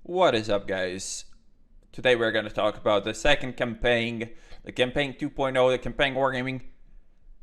What is up, guys? Today we're going to talk about the second campaign, the campaign 2.0, the campaign wargaming.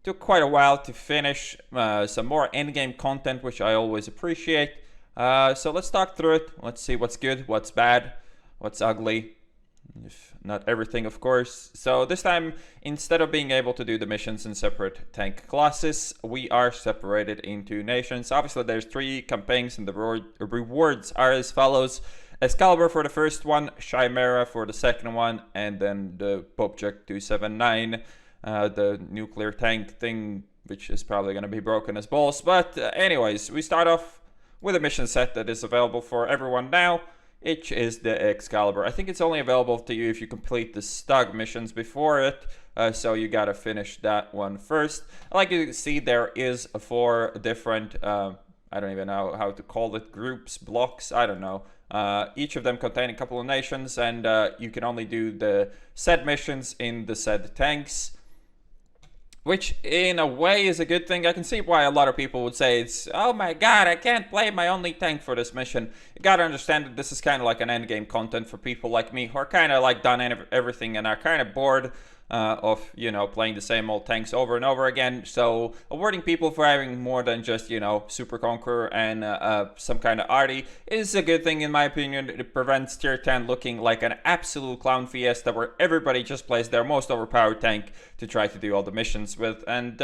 Took quite a while to finish, some more endgame content, which I always appreciate. So let's talk through it. Let's see what's good, what's bad, what's ugly. If not everything, of course. So this time, instead of being able to do the missions in separate tank classes, we are separated into nations. Obviously, there's 3 campaigns, and the rewards are as follows. Excalibur for the first one, Chimera for the second one, and then the Popject 279, the nuclear tank thing, which is probably going to be broken as balls. But anyways, we start off with a mission set that is available for everyone now, which is the Excalibur. I think it's only available to you if you complete the Stug missions before it, so you gotta finish that one first. Like you can see, there is 4 different, I don't even know how to call it, groups, blocks, I don't know. Each of them contain a couple of nations, and you can only do the said missions in the said tanks, which in a way is a good thing. I can see why a lot of people would say it's, oh my god, I can't play my only tank for this mission. You gotta understand that this is kind of like an endgame content for people like me who are kind of like done everything and are kind of bored of, you know, playing the same old tanks over and over again. So awarding people for having more than just, you know, Super Conqueror and some kind of arty is a good thing in my opinion. It prevents tier 10 looking like an absolute clown fiesta where everybody just plays their most overpowered tank to try to do all the missions with. And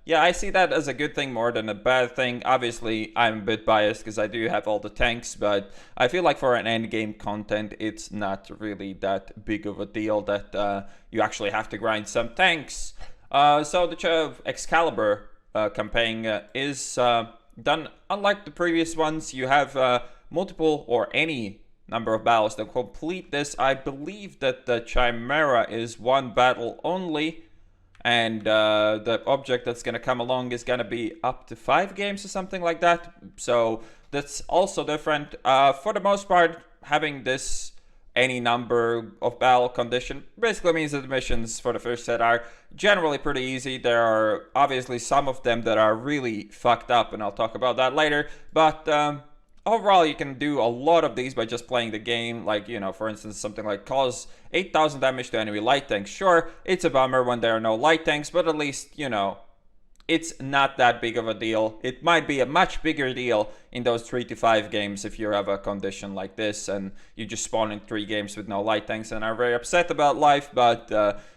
yeah, I see that as a good thing more than a bad thing. Obviously, I'm a bit biased because I do have all the tanks, but I feel like for an endgame content, it's not really that big of a deal that you actually have to grind some tanks. So the Excalibur campaign is done unlike the previous ones. You have multiple or any number of battles to complete this. I believe that the Chimera is 1 battle only. And the object that's going to come along is going to be up to 5 games or something like that. So that's also different. For the most part, having this any number of battle condition basically means that the missions for the first set are generally pretty easy. There are obviously some of them that are really fucked up, and I'll talk about that later. But overall, you can do a lot of these by just playing the game. Like, you know, for instance, something like cause 8,000 damage to enemy light tanks. Sure, it's a bummer when there are no light tanks, but at least, you know, it's not that big of a deal. It might be a much bigger deal in those 3 to 5 games if you have a condition like this and you just spawn in 3 games with no light tanks and are very upset about life. But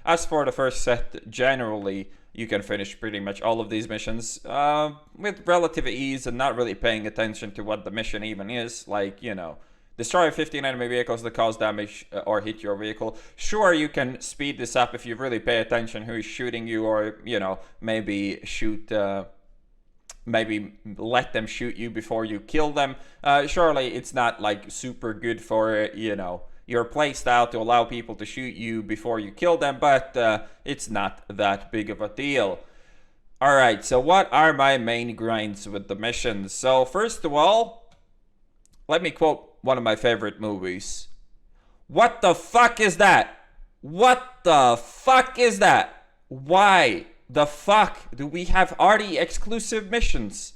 as for the first set, generally, you can finish pretty much all of these missions with relative ease and not really paying attention to what the mission even is. Like, you know, destroy 15 enemy vehicles that cause damage or hit your vehicle. Sure, you can speed this up if you really pay attention who is shooting you, or, you know, maybe shoot... maybe let them shoot you before you kill them. Surely it's not like super good for, you know, your playstyle to allow people to shoot you before you kill them, but it's not that big of a deal. Alright, so what are my main grinds with the missions? So first of all, let me quote one of my favorite movies. What the fuck is that? What the fuck is that? Why the fuck do we have arty exclusive missions?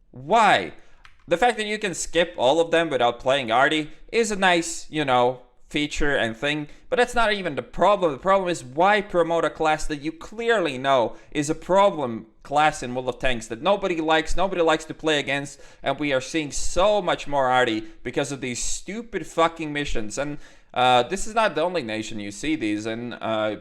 Why? The fact that you can skip all of them without playing arty is a nice, you know, feature and thing, but that's not even the problem. The problem is, why promote a class that you clearly know is a problem class in World of Tanks that nobody likes to play against, and we are seeing so much more arty because of these stupid fucking missions. And this is not the only nation you see these, and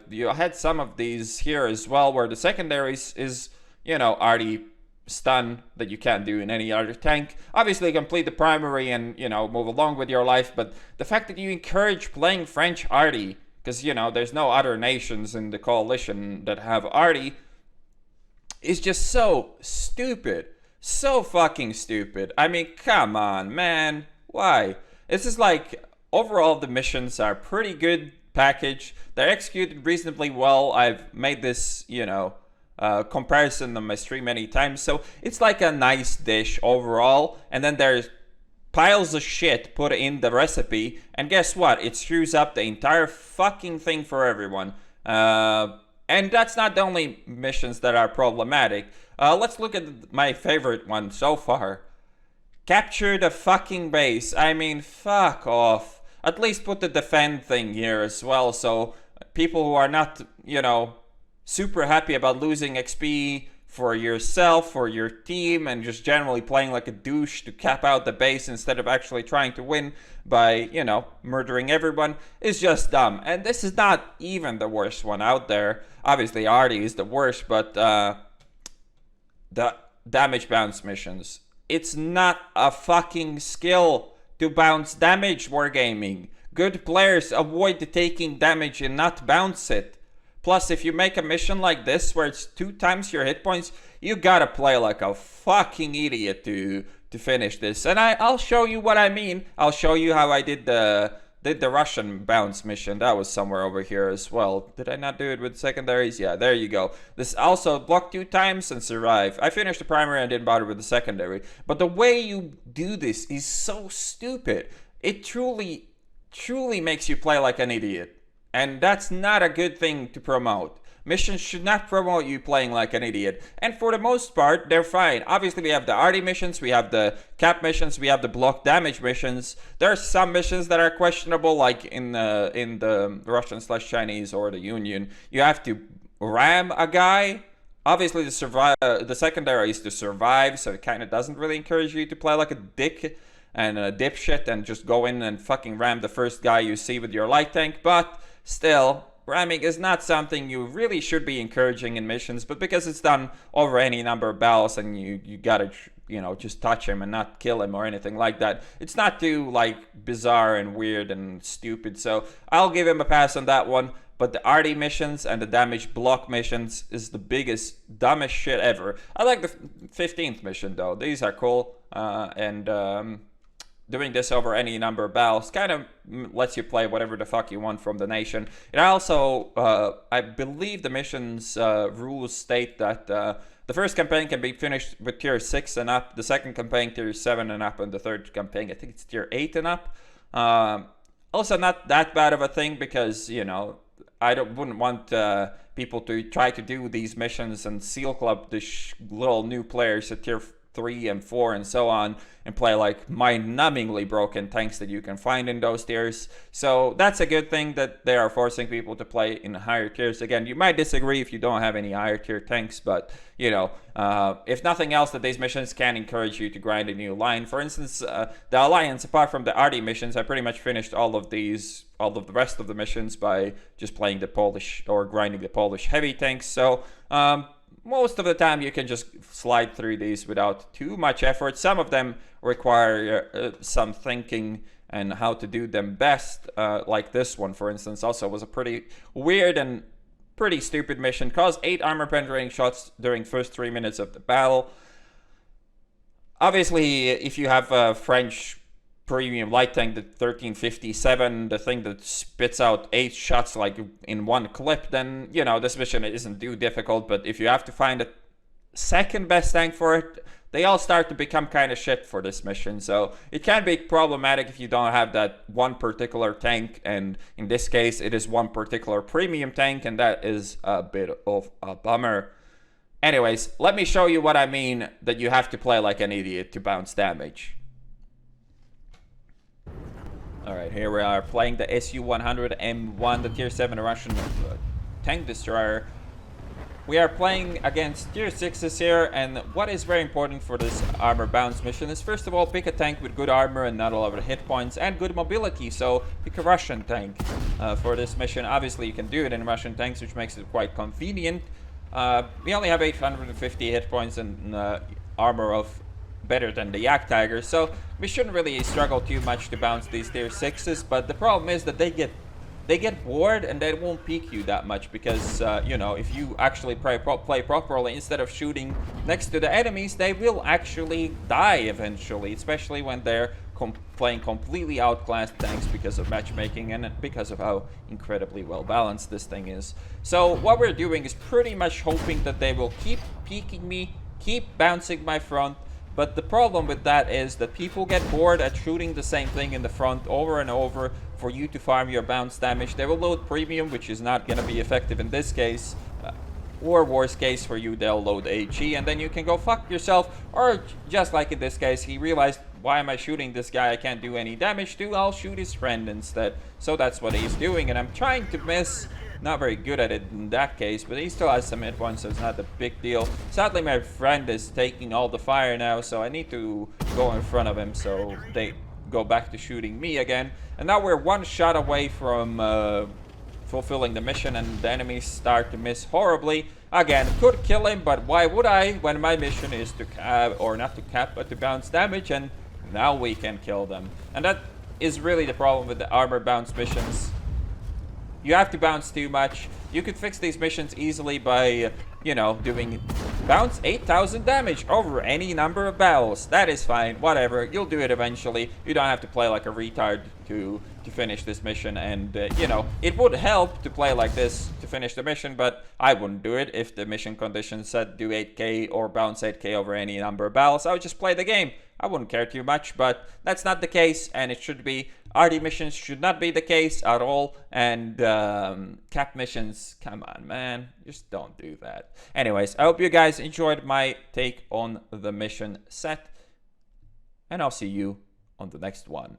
you had some of these here as well, where the secondaries is, you know, arty stun that you can't do in any other tank. Obviously complete the primary and, you know, move along with your life, but the fact that you encourage playing French arty, because, you know, there's no other nations in the coalition that have arty, is just so stupid. So fucking stupid. I mean, come on, man. Why? This is like, overall the missions are pretty good package. They're executed reasonably well. I've made this, you know, comparison on my stream many times, so it's like a nice dish overall, and then there's piles of shit put in the recipe, and guess what? It screws up the entire fucking thing for everyone. And that's not the only missions that are problematic. Let's look at my favorite one so far. Capture the fucking base. I mean, fuck off. At least put the defend thing here as well, so people who are not, you know, super happy about losing XP for yourself, for your team, and just generally playing like a douche to cap out the base instead of actually trying to win by, you know, murdering everyone, is just dumb. And this is not even the worst one out there. Obviously, Artie is the worst, but the damage bounce missions. It's not a fucking skill to bounce damage, Wargaming. Good players avoid taking damage and not bounce it. Plus, if you make a mission like this where it's 2 times your hit points, you gotta play like a fucking idiot to finish this. And I'll show you what I mean. I'll show you how I did the Russian bounce mission. That was somewhere over here as well. Did I not do it with secondaries? Yeah, there you go. This also block 2 times and survive. I finished the primary and didn't bother with the secondary. But the way you do this is so stupid. It truly makes you play like an idiot. And that's not a good thing to promote. Missions should not promote you playing like an idiot. And for the most part, they're fine. Obviously, we have the arty missions, we have the cap missions, we have the block damage missions. There are some missions that are questionable, like in the Russian/Chinese or the Union. You have to ram a guy. Obviously, the secondary is to survive, so it kind of doesn't really encourage you to play like a dick and a dipshit and just go in and fucking ram the first guy you see with your light tank. But still, ramming is not something you really should be encouraging in missions, but because it's done over any number of battles and you gotta, you know, just touch him and not kill him or anything like that, it's not too, like, bizarre and weird and stupid, so I'll give him a pass on that one. But the arty missions and the damage block missions is the biggest, dumbest shit ever. I like the 15th mission, though. These are cool, doing this over any number of battles kind of lets you play whatever the fuck you want from the nation. It also, I believe the mission's rules state that the first campaign can be finished with tier 6 and up, the second campaign tier 7 and up, and the third campaign, I think it's tier 8 and up. Also not that bad of a thing because, you know, I wouldn't want people to try to do these missions and seal club the little new players at tier 3 and 4 and so on and play like mind-numbingly broken tanks that you can find in those tiers. So that's a good thing that they are forcing people to play in higher tiers. Again, you might disagree if you don't have any higher tier tanks, but you know, if nothing else, that these missions can encourage you to grind a new line. For instance, the Alliance, apart from the arty missions, I pretty much finished all of the rest of the missions by just playing the Polish or grinding the Polish heavy tanks. So most of the time you can just slide through these without too much effort. Some of them require some thinking and how to do them best, like this one, for instance, also was a pretty weird and pretty stupid mission. Caused 8 armor penetrating shots during first 3 minutes of the battle. Obviously, if you have a French premium light tank, the 1357, the thing that spits out 8 shots like in one clip, then, you know, this mission isn't too difficult. But if you have to find a second best tank for it, they all start to become kind of shit for this mission. So it can be problematic if you don't have that one particular tank, and in this case it is one particular premium tank, and that is a bit of a bummer. Anyways, let me show you what I mean that you have to play like an idiot to bounce damage. Alright, here we are playing the Su-100M1, the tier 7 Russian tank destroyer. We are playing against tier 6s here, and what is very important for this armor bounce mission is, first of all, pick a tank with good armor and not a lot of hit points and good mobility. So pick a Russian tank for this mission. Obviously you can do it in Russian tanks, which makes it quite convenient. We only have 850 hit points and armor of better than the Yak Tiger, so we shouldn't really struggle too much to bounce these tier 6s, but the problem is that they get bored and they won't peek you that much because, you know, if you actually play properly, instead of shooting next to the enemies, they will actually die eventually, especially when they're playing completely outclassed tanks because of matchmaking and because of how incredibly well balanced this thing is. So what we're doing is pretty much hoping that they will keep peeking me, keep bouncing my front. But the problem with that is that people get bored at shooting the same thing in the front over and over for you to farm your bounce damage. They will load premium, which is not going to be effective in this case. Or worst case for you, they'll load AG, and then you can go fuck yourself. Or just like in this case, he realized why am I shooting this guy I can't do any damage to? I'll shoot his friend instead. So that's what he's doing, and I'm trying to miss. Not very good at it in that case, but he still has some hit points, so it's not a big deal. Sadly, my friend is taking all the fire now, so I need to go in front of him so they go back to shooting me again. And now we're one shot away from fulfilling the mission, and the enemies start to miss horribly. Again, could kill him, but why would I when my mission is to cap, or not to cap, but to bounce damage, and now we can kill them. And that is really the problem with the armor bounce missions. You have to bounce too much. You could fix these missions easily by, you know, doing bounce 8,000 damage over any number of battles. That is fine, whatever. You'll do it eventually. You don't have to play like a retard to finish this mission. And, you know, it would help to play like this to finish the mission, but I wouldn't do it if the mission conditions said do 8k or bounce 8k over any number of battles. I would just play the game. I wouldn't care too much, but that's not the case, and it should be. RD missions should not be the case at all, and cap missions, come on, man, just don't do that. Anyways, I hope you guys enjoyed my take on the mission set, and I'll see you on the next one.